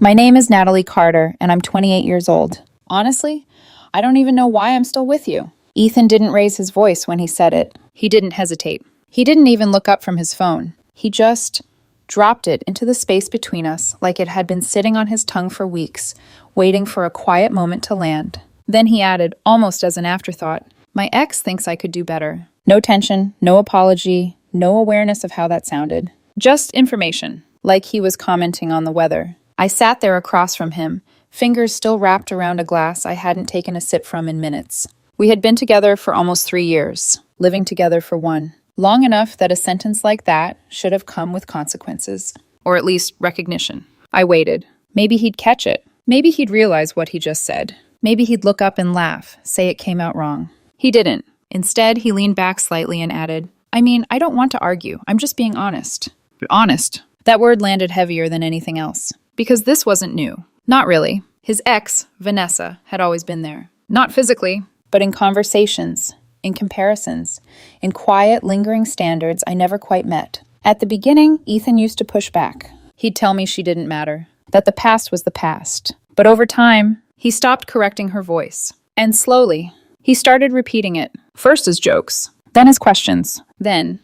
My name is Natalie Carter, and I'm 28 years old. Honestly, I don't even know why I'm still with you. Ethan didn't raise his voice when he said it. He didn't hesitate. He didn't even look up from his phone. He just dropped it into the space between us like it had been sitting on his tongue for weeks, waiting for a quiet moment to land. Then he added, almost as an afterthought, "My ex thinks I could do better." No tension, no apology, no awareness of how that sounded. Just information, like he was commenting on the weather. I sat there across from him, fingers still wrapped around a glass I hadn't taken a sip from in minutes. We had been together for almost 3 years, living together for one. Long enough that a sentence like that should have come with consequences, or at least recognition. I waited. Maybe he'd catch it. Maybe he'd realize what he just said. Maybe he'd look up and laugh, say it came out wrong. He didn't. Instead, he leaned back slightly and added, I don't want to argue. I'm just being honest. Honest. That word landed heavier than anything else. Because this wasn't new. Not really. His ex, Vanessa, had always been there. Not physically, but in conversations, in comparisons, in quiet, lingering standards I never quite met. At the beginning, Ethan used to push back. He'd tell me she didn't matter, that the past was the past. But over time, he stopped correcting her voice. And slowly, he started repeating it, first as jokes, then as questions, then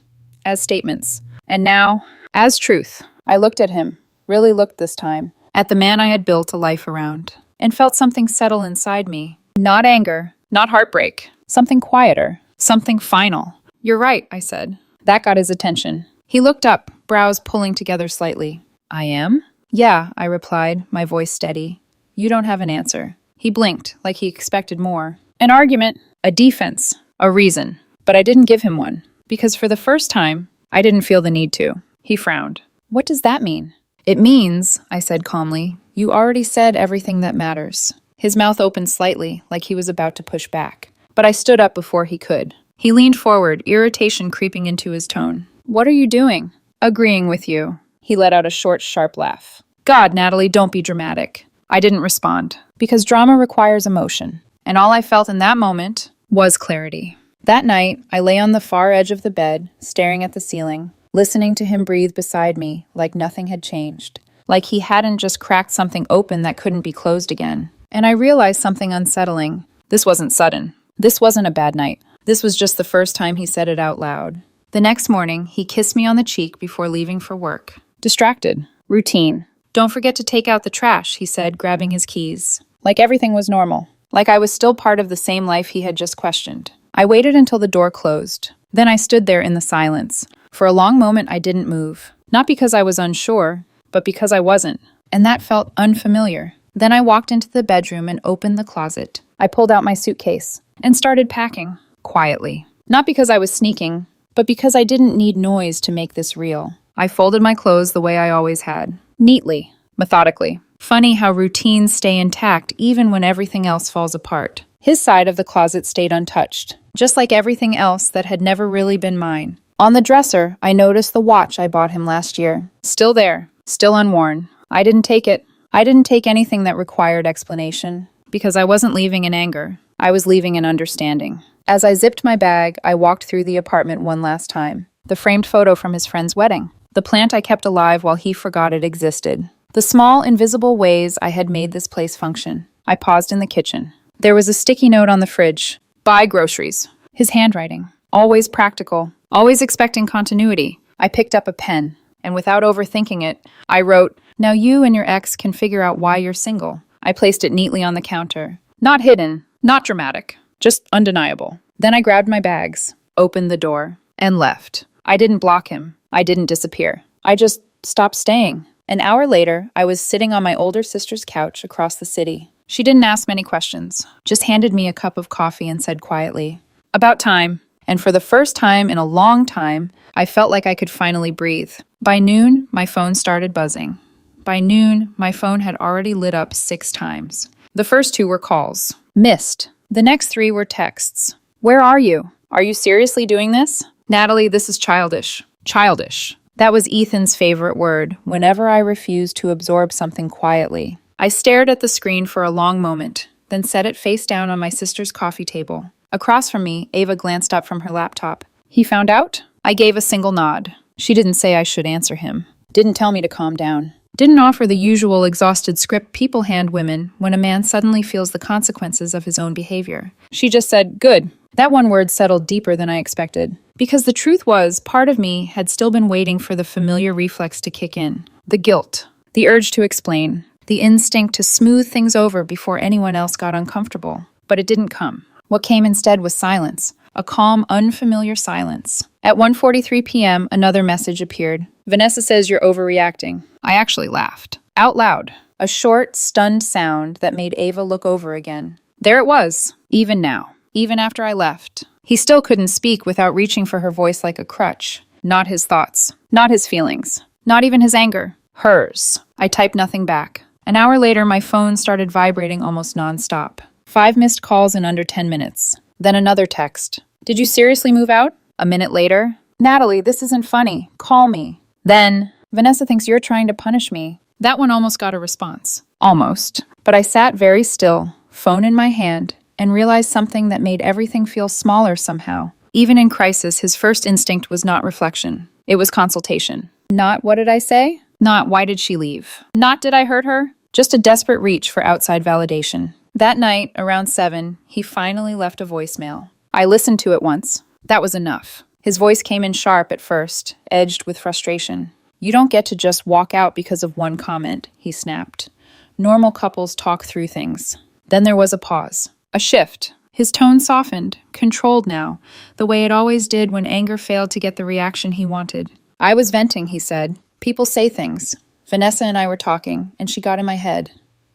as statements, and now as truth. I looked at him, really looked this time, at the man I had built a life around, and felt something settle inside me. Not anger, not heartbreak, something quieter, something final. "You're right," I said. That got his attention. He looked up, brows pulling together slightly. "I am?" "Yeah," I replied, my voice steady. "You don't have an answer." He blinked, like he expected more. An argument, a defense, a reason. But I didn't give him one, because for the first time, I didn't feel the need to. He frowned. "What does that mean?" "It means," I said calmly, "you already said everything that matters." His mouth opened slightly, like he was about to push back. But I stood up before he could. He leaned forward, irritation creeping into his tone. "What are you doing?" "Agreeing with you." He let out a short, sharp laugh. "God, Natalie, don't be dramatic." I didn't respond, because drama requires emotion. And all I felt in that moment was clarity. That night, I lay on the far edge of the bed, staring at the ceiling, listening to him breathe beside me like nothing had changed, like he hadn't just cracked something open that couldn't be closed again. And I realized something unsettling. This wasn't sudden. This wasn't a bad night. This was just the first time he said it out loud. The next morning, he kissed me on the cheek before leaving for work. Distracted. Routine. "Don't forget to take out the trash," he said, grabbing his keys. Like everything was normal. Like I was still part of the same life he had just questioned. I waited until the door closed. Then I stood there in the silence. For a long moment, I didn't move. Not because I was unsure, but because I wasn't. And that felt unfamiliar. Then I walked into the bedroom and opened the closet. I pulled out my suitcase and started packing, quietly. Not because I was sneaking, but because I didn't need noise to make this real. I folded my clothes the way I always had. Neatly, methodically. Funny how routines stay intact even when everything else falls apart. His side of the closet stayed untouched, just like everything else that had never really been mine. On the dresser, I noticed the watch I bought him last year. Still there, still unworn. I didn't take it. I didn't take anything that required explanation, because I wasn't leaving in anger. I was leaving in understanding. As I zipped my bag, I walked through the apartment one last time. The framed photo from his friend's wedding. The plant I kept alive while he forgot it existed. The small, invisible ways I had made this place function. I paused in the kitchen. There was a sticky note on the fridge. "Buy groceries." His handwriting. Always practical. Always expecting continuity. I picked up a pen, and without overthinking it, I wrote, "Now you and your ex can figure out why you're single." I placed it neatly on the counter. Not hidden, not dramatic, just undeniable. Then I grabbed my bags, opened the door, and left. I didn't block him. I didn't disappear. I just stopped staying. An hour later, I was sitting on my older sister's couch across the city. She didn't ask many questions, just handed me a cup of coffee and said quietly, "About time." And for the first time in a long time, I felt like I could finally breathe. By noon, my phone started buzzing. By noon, my phone had already lit up 6 times. The first 2 were calls. Missed. The next 3 were texts. "Where are you? Are you seriously doing this?" "Natalie, this is childish." Childish. That was Ethan's favorite word whenever I refused to absorb something quietly. I stared at the screen for a long moment, then set it face down on my sister's coffee table. Across from me, Ava glanced up from her laptop. "He found out?" I gave a single nod. She didn't say I should answer him. Didn't tell me to calm down. Didn't offer the usual exhausted script people hand women when a man suddenly feels the consequences of his own behavior. She just said, "Good." That one word settled deeper than I expected. Because the truth was, part of me had still been waiting for the familiar reflex to kick in. The guilt, the urge to explain, the instinct to smooth things over before anyone else got uncomfortable. But it didn't come. What came instead was silence, a calm, unfamiliar silence. At 1:43 p.m., another message appeared. "Vanessa says you're overreacting." I actually laughed. Out loud. A short, stunned sound that made Ava look over again. There it was, even now, even after I left. He still couldn't speak without reaching for her voice like a crutch. Not his thoughts, not his feelings, not even his anger. Hers. I typed nothing back. An hour later, my phone started vibrating almost nonstop. 5 missed calls in under 10 minutes. Then another text. "Did you seriously move out?" A minute later, "Natalie, this isn't funny. Call me." Then, "Vanessa thinks you're trying to punish me." That one almost got a response. Almost. But I sat very still, phone in my hand, and realized something that made everything feel smaller somehow. Even in crisis, his first instinct was not reflection. It was consultation. Not "what did I say?" Not "why did she leave?" Not "did I hurt her?" Just a desperate reach for outside validation. That night, around 7, he finally left a voicemail. I listened to it once. That was enough. His voice came in sharp at first, edged with frustration. "You don't get to just walk out because of one comment," he snapped. "Normal couples talk through things." Then there was a pause. A shift. His tone softened, controlled now, the way it always did when anger failed to get the reaction he wanted. "I was venting," he said. "People say things. Vanessa and I were talking, and she got in my head.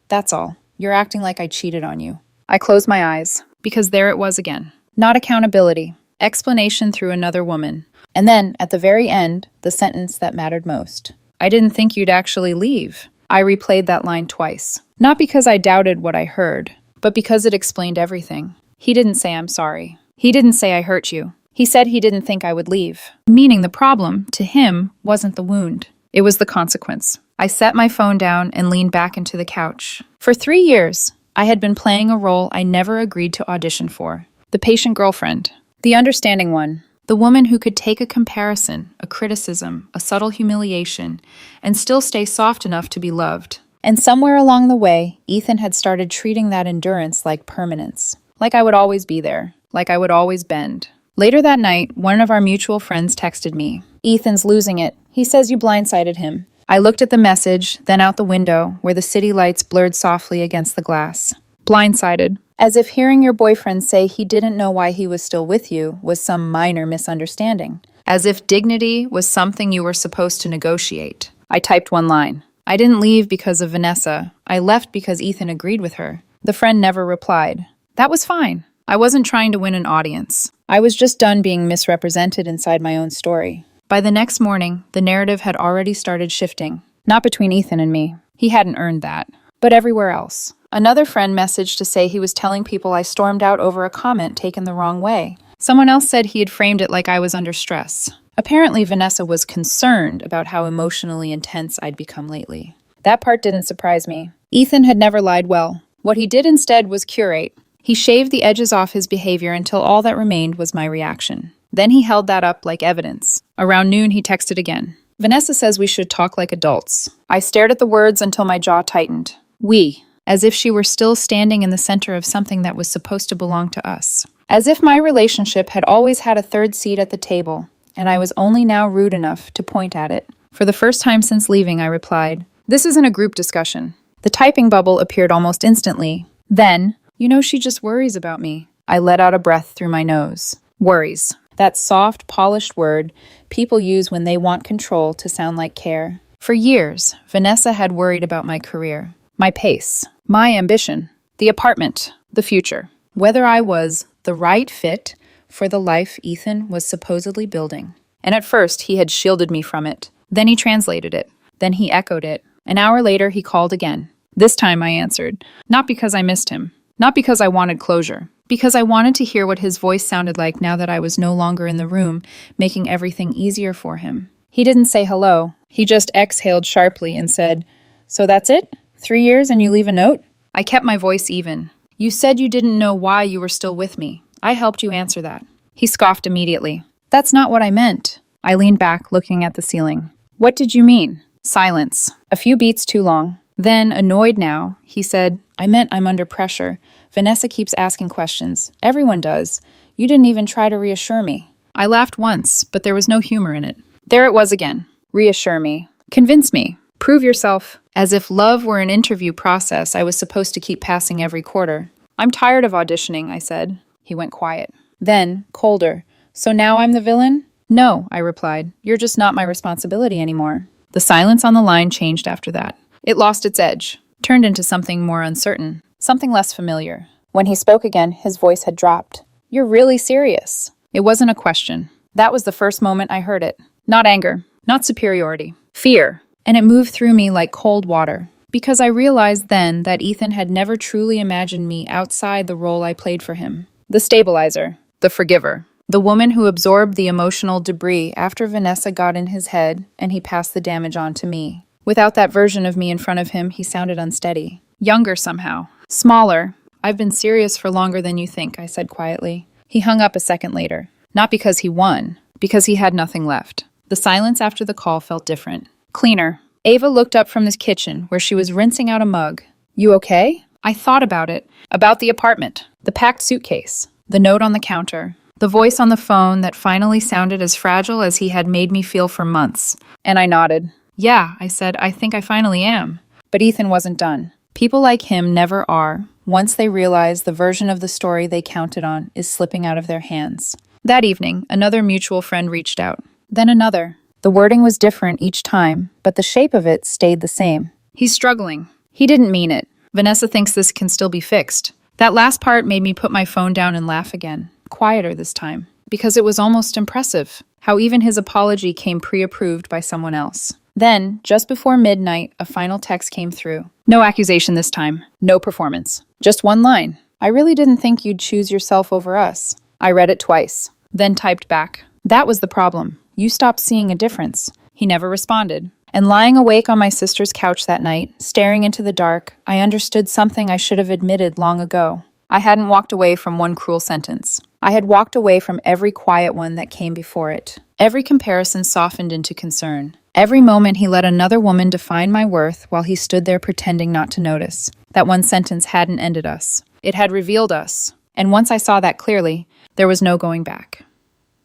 That's all. You're acting like I cheated on you." I closed my eyes, because there it was again. Not accountability. Explanation through another woman. And then, at the very end, the sentence that mattered most. "I didn't think you'd actually leave." I replayed that line twice. Not because I doubted what I heard, but because it explained everything. He didn't say "I'm sorry." He didn't say "I hurt you." He said he didn't think I would leave. Meaning the problem, to him, wasn't the wound. It was the consequence. I set my phone down and leaned back into the couch. For 3 years, I had been playing a role I never agreed to audition for. The patient girlfriend. The understanding one. The woman who could take a comparison, a criticism, a subtle humiliation, and still stay soft enough to be loved. And somewhere along the way, Ethan had started treating that endurance like permanence. Like I would always be there. Like I would always bend. Later that night, one of our mutual friends texted me. "Ethan's losing it. He says you blindsided him." I looked at the message, then out the window, where the city lights blurred softly against the glass. Blindsided. As if hearing your boyfriend say he didn't know why he was still with you was some minor misunderstanding. As if dignity was something you were supposed to negotiate. I typed one line. "I didn't leave because of Vanessa. I left because Ethan agreed with her." The friend never replied. That was fine. I wasn't trying to win an audience. I was just done being misrepresented inside my own story. By the next morning, the narrative had already started shifting. Not between Ethan and me. He hadn't earned that. But everywhere else. Another friend messaged to say he was telling people I stormed out over a comment taken the wrong way. Someone else said he had framed it like I was under stress. Apparently, Vanessa was concerned about how emotionally intense I'd become lately. That part didn't surprise me. Ethan had never lied well. What he did instead was curate. He shaved the edges off his behavior until all that remained was my reaction. Then he held that up like evidence. Around noon, he texted again. "Vanessa says we should talk like adults." I stared at the words until my jaw tightened. We. As if she were still standing in the center of something that was supposed to belong to us. As if my relationship had always had a third seat at the table, and I was only now rude enough to point at it. For the first time since leaving, I replied, "This isn't a group discussion." The typing bubble appeared almost instantly. Then, "You know she just worries about me." I let out a breath through my nose. Worries. That soft, polished word people use when they want control to sound like care. For years, Vanessa had worried about my career, my pace, my ambition, the apartment, the future. Whether I was the right fit for the life Ethan was supposedly building. And at first, he had shielded me from it. Then he translated it. Then he echoed it. An hour later, he called again. This time I answered. Not because I missed him. Not because I wanted closure. Because I wanted to hear what his voice sounded like now that I was no longer in the room, making everything easier for him. He didn't say hello. He just exhaled sharply and said, "So that's it? 3 years and you leave a note?" I kept my voice even. "You said you didn't know why you were still with me. I helped you answer that." He scoffed immediately. "That's not what I meant." I leaned back, looking at the ceiling. "What did you mean?" Silence. A few beats too long. Then, annoyed now, he said, I meant I'm under pressure. Vanessa keeps asking questions. Everyone does. You didn't even try to reassure me. I laughed once, but there was no humor in it. There it was again. Reassure me. Convince me. Prove yourself. As if love were an interview process I was supposed to keep passing every quarter. I'm tired of auditioning, I said. He went quiet. Then, colder. So now I'm the villain? No, I replied. You're just not my responsibility anymore. The silence on the line changed after that. It lost its edge, turned into something more uncertain, something less familiar. When he spoke again, his voice had dropped. You're really serious. It wasn't a question. That was the first moment I heard it. Not anger, not superiority, fear. And it moved through me like cold water. Because I realized then that Ethan had never truly imagined me outside the role I played for him. The stabilizer, the forgiver, the woman who absorbed the emotional debris after Vanessa got in his head and he passed the damage on to me. Without that version of me in front of him, he sounded unsteady. Younger somehow. Smaller. I've been serious for longer than you think, I said quietly. He hung up a second later. Not because he won, because he had nothing left. The silence after the call felt different. Cleaner. Ava looked up from the kitchen, where she was rinsing out a mug. You okay? I thought about it. About the apartment. The packed suitcase. The note on the counter. The voice on the phone that finally sounded as fragile as he had made me feel for months. And I nodded. Yeah, I said, I think I finally am. But Ethan wasn't done. People like him never are, once they realize the version of the story they counted on is slipping out of their hands. That evening, another mutual friend reached out. Then another. The wording was different each time, but the shape of it stayed the same. He's struggling. He didn't mean it. Vanessa thinks this can still be fixed. That last part made me put my phone down and laugh again. Quieter this time. Because it was almost impressive, how even his apology came pre-approved by someone else. Then, just before midnight, a final text came through. No accusation this time. No performance. Just one line. I really didn't think you'd choose yourself over us. I read it twice. Then typed back. That was the problem. You stopped seeing a difference. He never responded. And lying awake on my sister's couch that night, staring into the dark, I understood something I should have admitted long ago. I hadn't walked away from one cruel sentence. I had walked away from every quiet one that came before it. Every comparison softened into concern. Every moment he let another woman define my worth while he stood there pretending not to notice. That one sentence hadn't ended us. It had revealed us. And once I saw that clearly, there was no going back.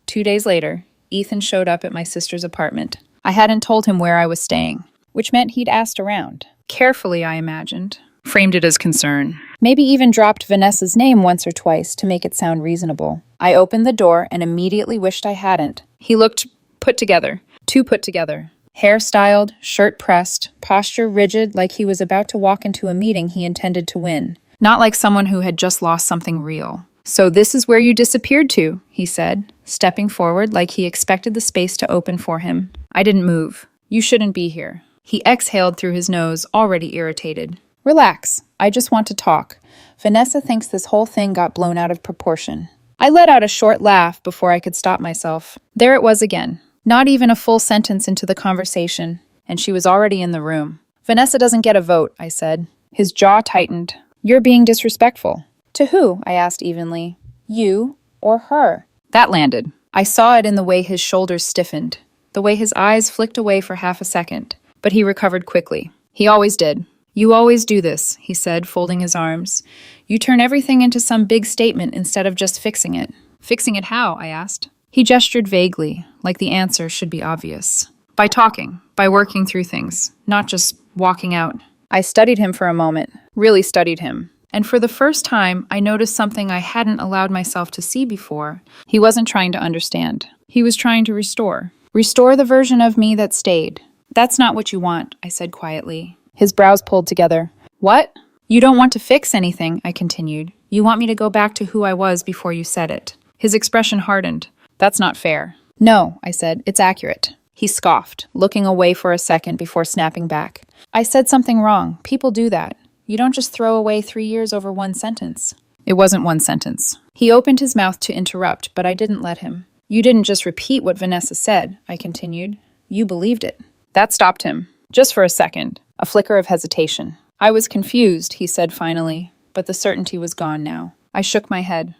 2 days later, Ethan showed up at my sister's apartment. I hadn't told him where I was staying, which meant he'd asked around. Carefully, I imagined. Framed it as concern. Maybe even dropped Vanessa's name once or twice to make it sound reasonable. I opened the door and immediately wished I hadn't. He looked put together. Too put together. Hair styled, shirt pressed, posture rigid like he was about to walk into a meeting he intended to win. Not like someone who had just lost something real. So this is where you disappeared to, he said, stepping forward like he expected the space to open for him. I didn't move. You shouldn't be here. He exhaled through his nose, already irritated. Relax. I just want to talk. Vanessa thinks this whole thing got blown out of proportion. I let out a short laugh before I could stop myself. There it was again. Not even a full sentence into the conversation, and she was already in the room. Vanessa doesn't get a vote, I said. His jaw tightened. You're being disrespectful. To who? I asked evenly. You or her? That landed. I saw it in the way his shoulders stiffened, the way his eyes flicked away for half a second, but he recovered quickly. He always did. You always do this, he said, folding his arms. You turn everything into some big statement instead of just fixing it. Fixing it how? I asked. He gestured vaguely, like the answer should be obvious. By talking, by working through things, not just walking out. I studied him for a moment, really studied him. And for the first time, I noticed something I hadn't allowed myself to see before. He wasn't trying to understand. He was trying to restore. Restore the version of me that stayed. That's not what you want, I said quietly. His brows pulled together. What? You don't want to fix anything, I continued. You want me to go back to who I was before you said it. His expression hardened. That's not fair. No, I said, it's accurate. He scoffed, looking away for a second before snapping back. I said something wrong. People do that. You don't just throw away 3 years over one sentence. It wasn't one sentence. He opened his mouth to interrupt, but I didn't let him. You didn't just repeat what Vanessa said, I continued. You believed it. That stopped him. Just for a second. A flicker of hesitation. I was confused, he said finally, but the certainty was gone now. I shook my head.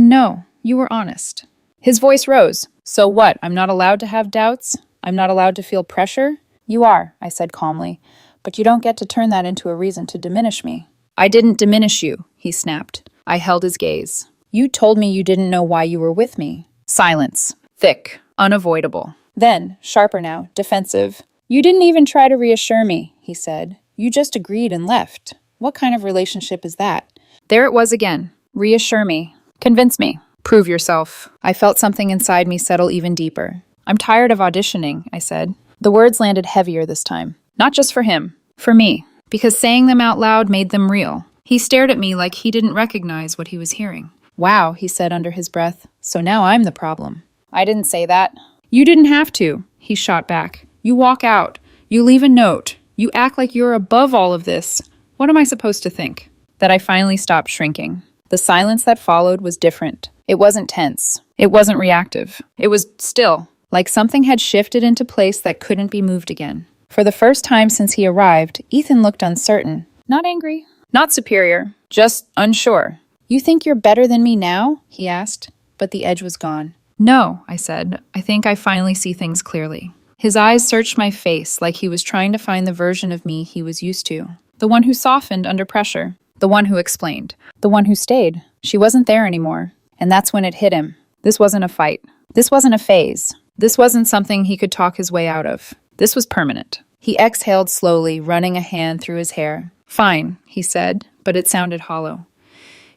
No, you were honest. His voice rose. So what, I'm not allowed to have doubts? I'm not allowed to feel pressure? You are, I said calmly, but you don't get to turn that into a reason to diminish me. I didn't diminish you, he snapped. I held his gaze. You told me you didn't know why you were with me. Silence. Thick. Unavoidable. Then, sharper now, defensive. You didn't even try to reassure me, he said. You just agreed and left. What kind of relationship is that? There it was again. Reassure me. Convince me. Prove yourself. I felt something inside me settle even deeper. I'm tired of auditioning, I said. The words landed heavier this time. Not just for him. For me. Because saying them out loud made them real. He stared at me like he didn't recognize what he was hearing. Wow, he said under his breath. So now I'm the problem. I didn't say that. You didn't have to, he shot back. You walk out. You leave a note. You act like you're above all of this. What am I supposed to think? That I finally stopped shrinking. The silence that followed was different. It wasn't tense. It wasn't reactive. It was still, like something had shifted into place that couldn't be moved again. For the first time since he arrived, Ethan looked uncertain. Not angry. Not superior. Just unsure. You think you're better than me now? He asked, but the edge was gone. No, I said. I think I finally see things clearly. His eyes searched my face like he was trying to find the version of me he was used to. The one who softened under pressure. The one who explained. The one who stayed. She wasn't there anymore. And that's when it hit him. This wasn't a fight. This wasn't a phase. This wasn't something he could talk his way out of. This was permanent. He exhaled slowly, running a hand through his hair. Fine, he said, but it sounded hollow.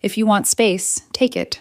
If you want space, take it.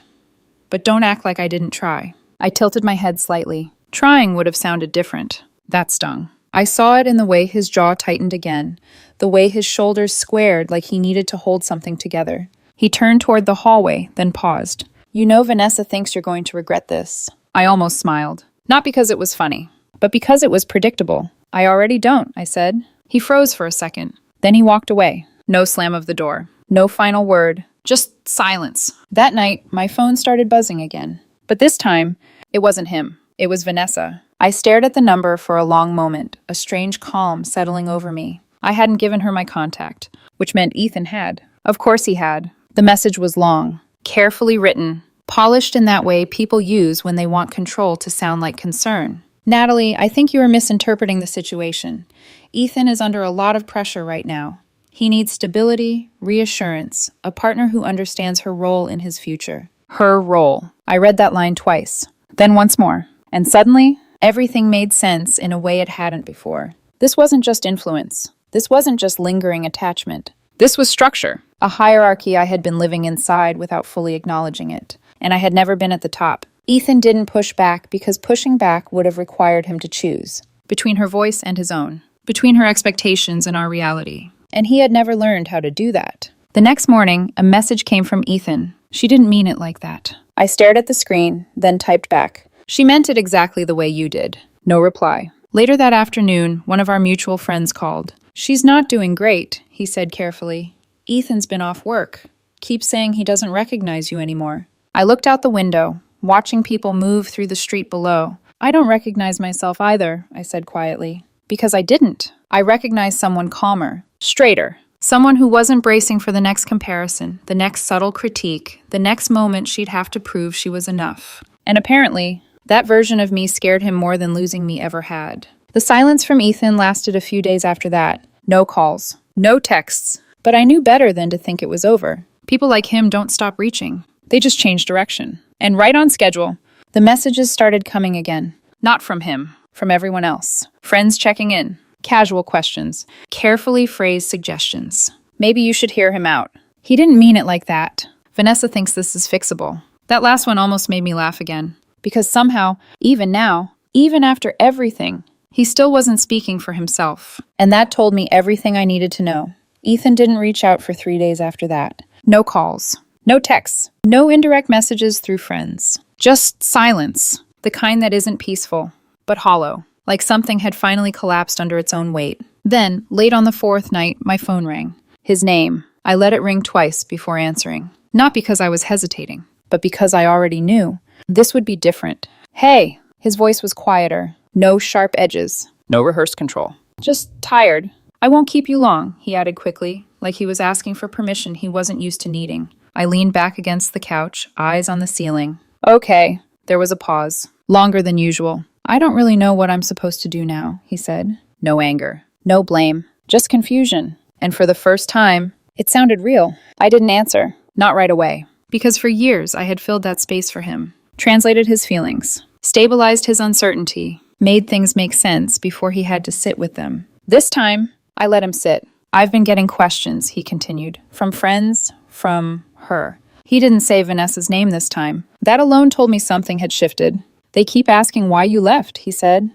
But don't act like I didn't try. I tilted my head slightly. Trying would have sounded different. That stung. I saw it in the way his jaw tightened again, the way his shoulders squared like he needed to hold something together. He turned toward the hallway, then paused. You know Vanessa thinks you're going to regret this. I almost smiled. Not because it was funny, but because it was predictable. I already don't, I said. He froze for a second. Then he walked away. No slam of the door. No final word. Just silence. That night, my phone started buzzing again. But this time, it wasn't him. It was Vanessa. I stared at the number for a long moment, a strange calm settling over me. I hadn't given her my contact, which meant Ethan had. Of course he had. The message was long, carefully written, polished in that way people use when they want control to sound like concern. Natalie, I think you are misinterpreting the situation. Ethan is under a lot of pressure right now. He needs stability, reassurance, a partner who understands her role in his future. Her role. I read that line twice, then once more. And suddenly, everything made sense in a way it hadn't before. This wasn't just influence. This wasn't just lingering attachment. This was structure. A hierarchy I had been living inside without fully acknowledging it. And I had never been at the top. Ethan didn't push back because pushing back would have required him to choose. Between her voice and his own. Between her expectations and our reality. And he had never learned how to do that. The next morning, a message came from Ethan. She didn't mean it like that. I stared at the screen, then typed back. She meant it exactly the way you did. No reply. Later that afternoon, one of our mutual friends called. She's not doing great, he said carefully. Ethan's been off work. Keeps saying he doesn't recognize you anymore. I looked out the window, watching people move through the street below. I don't recognize myself either, I said quietly. Because I didn't. I recognized someone calmer, straighter. Someone who wasn't bracing for the next comparison, the next subtle critique, the next moment she'd have to prove she was enough. And apparently, that version of me scared him more than losing me ever had. The silence from Ethan lasted a few days after that. No calls. No texts. But I knew better than to think it was over. People like him don't stop reaching. They just change direction. And right on schedule, the messages started coming again. Not from him. From everyone else. Friends checking in. Casual questions. Carefully phrased suggestions. Maybe you should hear him out. He didn't mean it like that. Vanessa thinks this is fixable. That last one almost made me laugh again. Because somehow, even now, even after everything, he still wasn't speaking for himself. And that told me everything I needed to know. Ethan didn't reach out for 3 days after that. No calls. No texts. No indirect messages through friends. Just silence. The kind that isn't peaceful, but hollow. Like something had finally collapsed under its own weight. Then, late on the 4th night, my phone rang. His name. I let it ring twice before answering. Not because I was hesitating, but because I already knew. This would be different. Hey! His voice was quieter. No sharp edges. No rehearsed control. Just tired. I won't keep you long, he added quickly, like he was asking for permission he wasn't used to needing. I leaned back against the couch, eyes on the ceiling. Okay. There was a pause. Longer than usual. I don't really know what I'm supposed to do now, he said. No anger, no blame, just confusion. And for the first time, it sounded real. I didn't answer, not right away, because for years I had filled that space for him, translated his feelings, stabilized his uncertainty, made things make sense before he had to sit with them. This time, I let him sit. I've been getting questions, he continued, from friends, from her. He didn't say Vanessa's name this time. That alone told me something had shifted. They keep asking why you left, he said,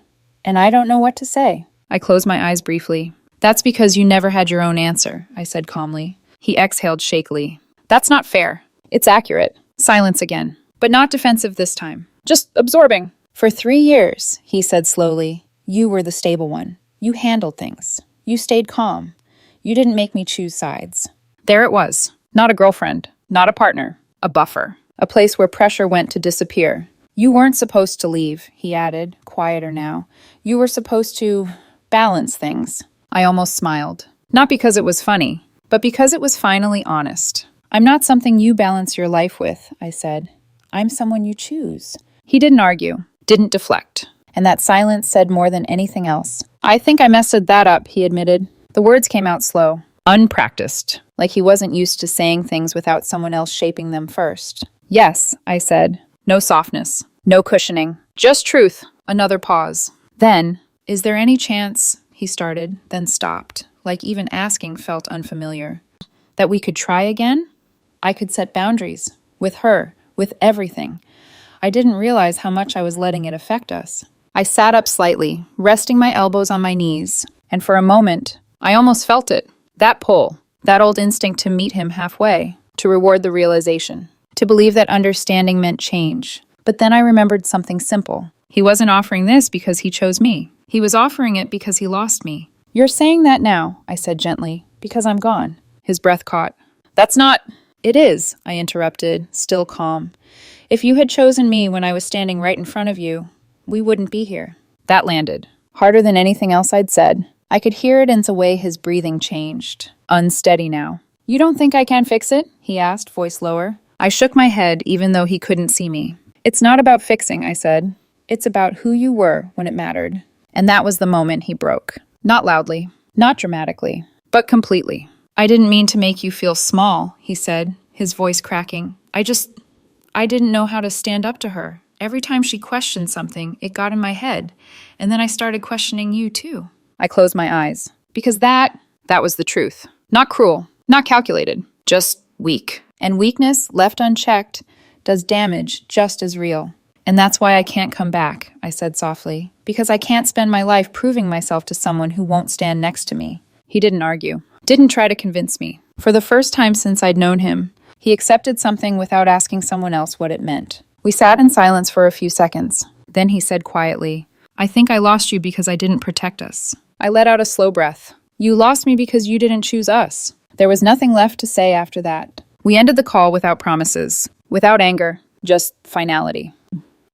and I don't know what to say. I closed my eyes briefly. That's because you never had your own answer, I said calmly. He exhaled shakily. That's not fair. It's accurate. Silence again, but not defensive this time. Just absorbing. For 3 years, he said slowly, you were the stable one. You handled things. You stayed calm. You didn't make me choose sides. There it was. Not a girlfriend. Not a partner. A buffer. A place where pressure went to disappear. You weren't supposed to leave, he added, quieter now. You were supposed to balance things. I almost smiled. Not because it was funny, but because it was finally honest. I'm not something you balance your life with, I said. I'm someone you choose. He didn't argue, didn't deflect. And that silence said more than anything else. I think I messed that up, he admitted. The words came out slow, unpracticed, like he wasn't used to saying things without someone else shaping them first. Yes, I said. No softness, no cushioning, just truth. Another pause. Then, is there any chance, he started, then stopped, like even asking felt unfamiliar, that we could try again? I could set boundaries, with her, with everything. I didn't realize how much I was letting it affect us. I sat up slightly, resting my elbows on my knees, and for a moment, I almost felt it. That pull, that old instinct to meet him halfway, to reward the realization, to believe that understanding meant change. But then I remembered something simple. He wasn't offering this because he chose me. He was offering it because he lost me. You're saying that now, I said gently, because I'm gone. His breath caught. That's not... It is, I interrupted, still calm. If you had chosen me when I was standing right in front of you, we wouldn't be here. That landed. Harder than anything else I'd said. I could hear it in the way his breathing changed. Unsteady now. You don't think I can fix it? He asked, voice lower. I shook my head, even though he couldn't see me. It's not about fixing, I said. It's about who you were when it mattered. And that was the moment he broke. Not loudly, not dramatically, but completely. I didn't mean to make you feel small, he said, his voice cracking. I didn't know how to stand up to her. Every time she questioned something, it got in my head. And then I started questioning you too. I closed my eyes. Because that was the truth. Not cruel, not calculated, just weak. And weakness, left unchecked, does damage just as real. And that's why I can't come back, I said softly. Because I can't spend my life proving myself to someone who won't stand next to me. He didn't argue. Didn't try to convince me. For the first time since I'd known him, he accepted something without asking someone else what it meant. We sat in silence for a few seconds. Then he said quietly, I think I lost you because I didn't protect us. I let out a slow breath. You lost me because you didn't choose us. There was nothing left to say after that. We ended the call without promises, without anger, just finality.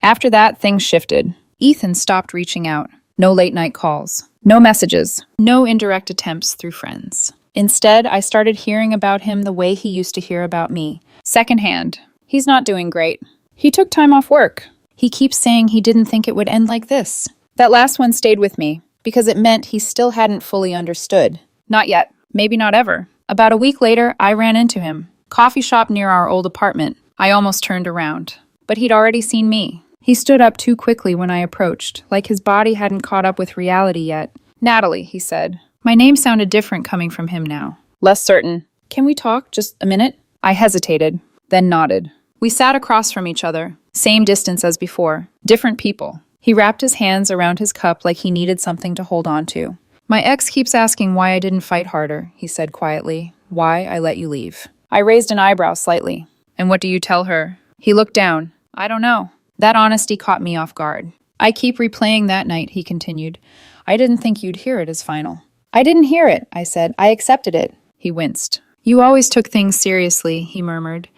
After that, things shifted. Ethan stopped reaching out. No late-night calls. No messages. No indirect attempts through friends. Instead, I started hearing about him the way he used to hear about me. Secondhand. He's not doing great. He took time off work. He keeps saying he didn't think it would end like this. That last one stayed with me, because it meant he still hadn't fully understood. Not yet. Maybe not ever. About a week later, I ran into him. Coffee shop near our old apartment. I almost turned around. But he'd already seen me. He stood up too quickly when I approached, like his body hadn't caught up with reality yet. Natalie, he said. My name sounded different coming from him now. Less certain. Can we talk just a minute? I hesitated, then nodded. We sat across from each other. Same distance as before. Different people. He wrapped his hands around his cup like he needed something to hold on to. My ex keeps asking why I didn't fight harder, he said quietly. Why I let you leave. I raised an eyebrow slightly. And what do you tell her? He looked down. I don't know. That honesty caught me off guard. I keep replaying that night, he continued. I didn't think you'd hear it as final. I didn't hear it, I said. I accepted it. He winced. You always took things seriously, he murmured.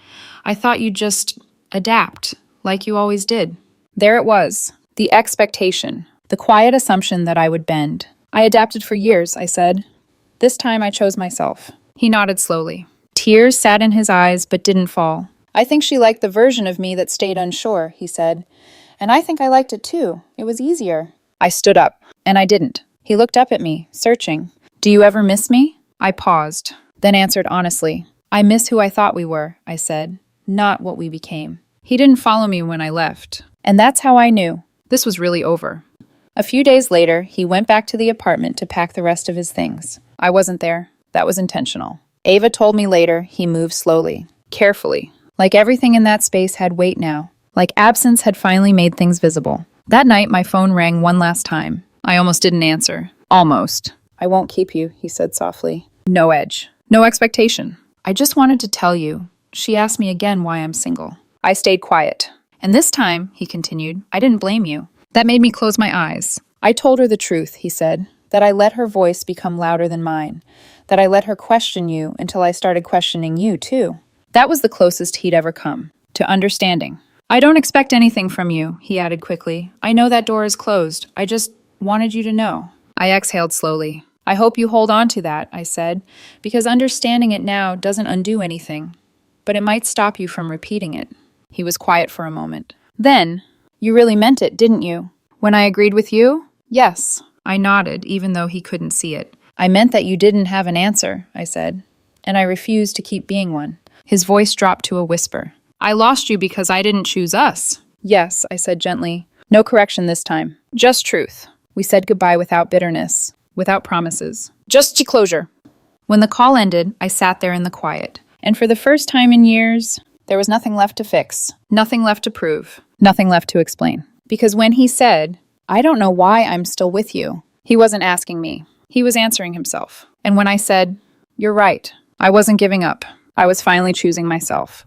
I thought you'd just adapt, like you always did. There it was. The expectation. The quiet assumption that I would bend. I adapted for years, I said. This time I chose myself. He nodded slowly. Tears sat in his eyes but didn't fall. I think she liked the version of me that stayed unsure, he said. And I think I liked it too. It was easier. I stood up, and I didn't. He looked up at me, searching. Do you ever miss me? I paused, then answered honestly. I miss who I thought we were, I said, not what we became. He didn't follow me when I left. And that's how I knew. This was really over. A few days later, he went back to the apartment to pack the rest of his things. I wasn't there. That was intentional. Ava told me later he moved slowly, carefully. Like everything in that space had weight now. Like absence had finally made things visible. That night, my phone rang one last time. I almost didn't answer. Almost. I won't keep you, he said softly. No edge. No expectation. I just wanted to tell you. She asked me again why I'm single. I stayed quiet. And this time, he continued, I didn't blame you. That made me close my eyes. I told her the truth, he said, that I let her voice become louder than mine, that I let her question you until I started questioning you, too. That was the closest he'd ever come to understanding. I don't expect anything from you, he added quickly. I know that door is closed. I just wanted you to know. I exhaled slowly. I hope you hold on to that, I said, because understanding it now doesn't undo anything, but it might stop you from repeating it. He was quiet for a moment. Then, you really meant it, didn't you? When I agreed with you? Yes. I nodded, even though he couldn't see it. I meant that you didn't have an answer, I said, and I refused to keep being one. His voice dropped to a whisper. I lost you because I didn't choose us. Yes, I said gently. No correction this time. Just truth. We said goodbye without bitterness, without promises. Just closure. When the call ended, I sat there in the quiet. And for the first time in years, there was nothing left to fix, nothing left to prove, nothing left to explain. Because when he said, I don't know why I'm still with you, he wasn't asking me. He was answering himself. And when I said, you're right, I wasn't giving up. I was finally choosing myself.